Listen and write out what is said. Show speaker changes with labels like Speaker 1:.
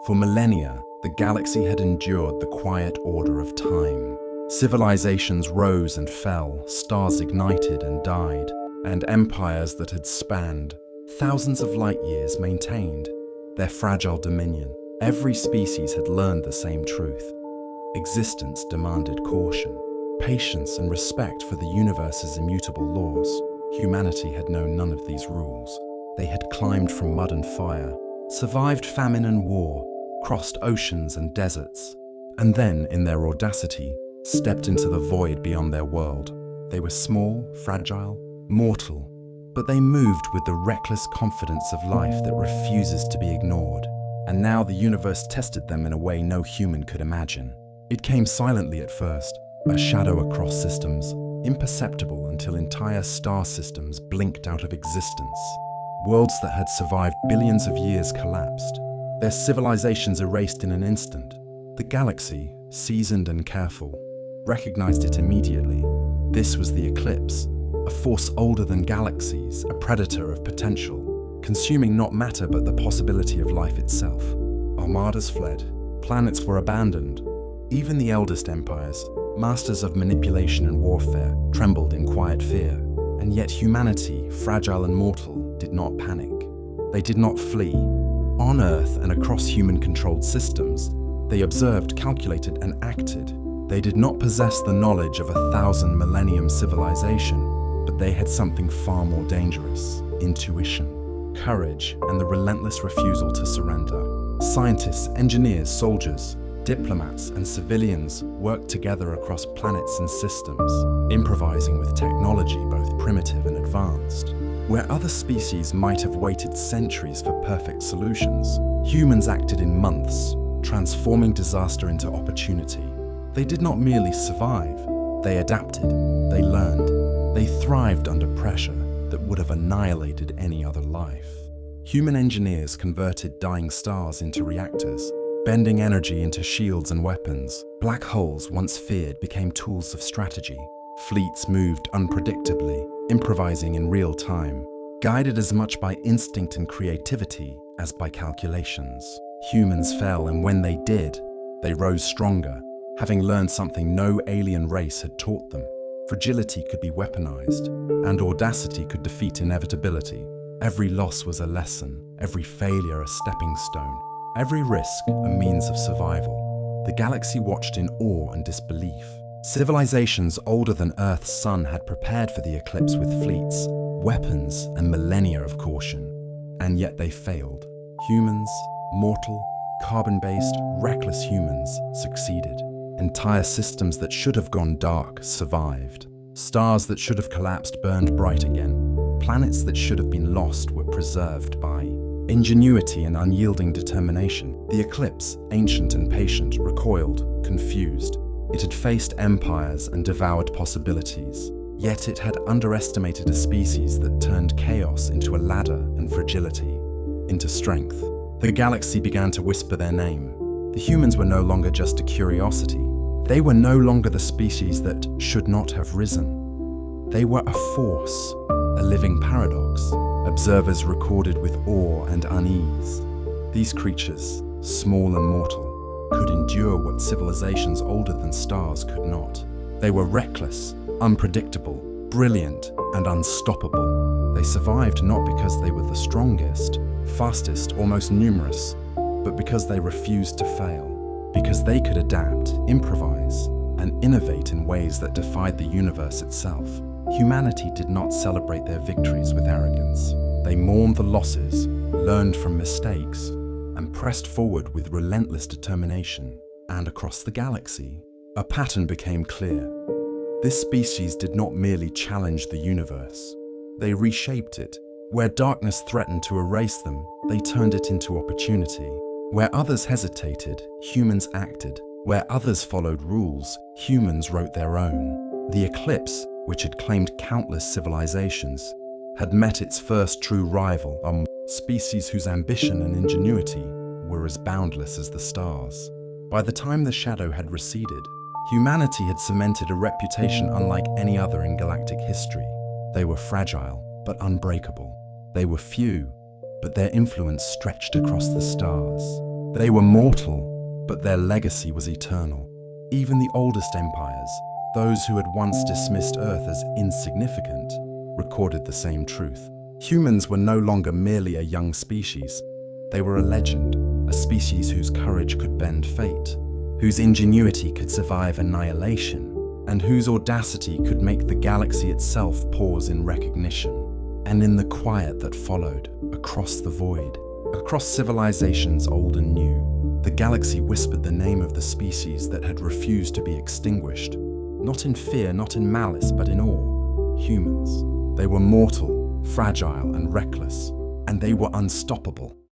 Speaker 1: For millennia, the galaxy had endured the quiet order of time. Civilizations rose and fell, stars ignited and died, and empires that had spanned thousands of light years maintained their fragile dominion. Every species had learned the same truth. Existence demanded caution, patience, and respect for the universe's immutable laws. Humanity had known none of these rules. They had climbed from mud and fire, survived famine and war, crossed oceans and deserts, and then, in their audacity, stepped into the void beyond their world. They were small, fragile, mortal, but they moved with the reckless confidence of life that refuses to be ignored. And now the universe tested them in a way no human could imagine. It came silently at first, a shadow across systems, imperceptible until entire star systems blinked out of existence. Worlds that had survived billions of years collapsed, their civilizations erased in an instant. The galaxy, seasoned and careful, recognized it immediately. This was the eclipse, a force older than galaxies, a predator of potential, consuming not matter but the possibility of life itself. Armadas fled, planets were abandoned. Even the eldest empires, masters of manipulation and warfare, trembled in quiet fear. And yet humanity, fragile and mortal, did not panic. They did not flee. On Earth and across human-controlled systems, they observed, calculated, and acted. They did not possess the knowledge of 1,000 millennium civilization, but they had something far more dangerous: intuition, courage, and the relentless refusal to surrender. Scientists, engineers, soldiers, diplomats, and civilians worked together across planets and systems, improvising with technology both primitive and advanced. Where other species might have waited centuries for perfect solutions, humans acted in months, transforming disaster into opportunity. They did not merely survive, they adapted, they learned, they thrived under pressure that would have annihilated any other life. Human engineers converted dying stars into reactors, bending energy into shields and weapons. Black holes, once feared, became tools of strategy. Fleets moved unpredictably, improvising in real time, guided as much by instinct and creativity as by calculations. Humans fell, and when they did, they rose stronger, having learned something no alien race had taught them. Fragility could be weaponized, and audacity could defeat inevitability. Every loss was a lesson, every failure a stepping stone, every risk a means of survival. The galaxy watched in awe and disbelief. Civilizations older than Earth's sun had prepared for the eclipse with fleets, weapons, and millennia of caution. And yet they failed. Humans, mortal, carbon-based, reckless humans, succeeded. Entire systems that should have gone dark survived. Stars that should have collapsed burned bright again. Planets that should have been lost were preserved by ingenuity and unyielding determination. The eclipse, ancient and patient, recoiled, confused. It had faced empires and devoured possibilities, yet it had underestimated a species that turned chaos into a ladder and fragility into strength. The galaxy began to whisper their name. The humans were no longer just a curiosity. They were no longer the species that should not have risen. They were a force, a living paradox. Observers recorded with awe and unease. These creatures, small and mortal, could endure what civilizations older than stars could not. They were reckless, unpredictable, brilliant, and unstoppable. They survived not because they were the strongest, fastest, or most numerous, but because they refused to fail, because they could adapt, improvise, and innovate in ways that defied the universe itself. Humanity did not celebrate their victories with arrogance. They mourned the losses, learned from mistakes, and pressed forward with relentless determination. And across the galaxy, a pattern became clear. This species did not merely challenge the universe. They reshaped it. Where darkness threatened to erase them, they turned it into opportunity. Where others hesitated, humans acted. Where others followed rules, humans wrote their own. The eclipse, which had claimed countless civilizations, had met its first true rival, a species whose ambition and ingenuity were as boundless as the stars. By the time the shadow had receded, humanity had cemented a reputation unlike any other in galactic history. They were fragile, but unbreakable. They were few, but their influence stretched across the stars. They were mortal, but their legacy was eternal. Even the oldest empires, those who had once dismissed Earth as insignificant, recorded the same truth. Humans were no longer merely a young species. They were a legend, a species whose courage could bend fate, whose ingenuity could survive annihilation, and whose audacity could make the galaxy itself pause in recognition. And in the quiet that followed, across the void, across civilizations old and new, the galaxy whispered the name of the species that had refused to be extinguished. Not in fear, not in malice, but in awe. Humans. They were mortal, fragile, and reckless, and they were unstoppable.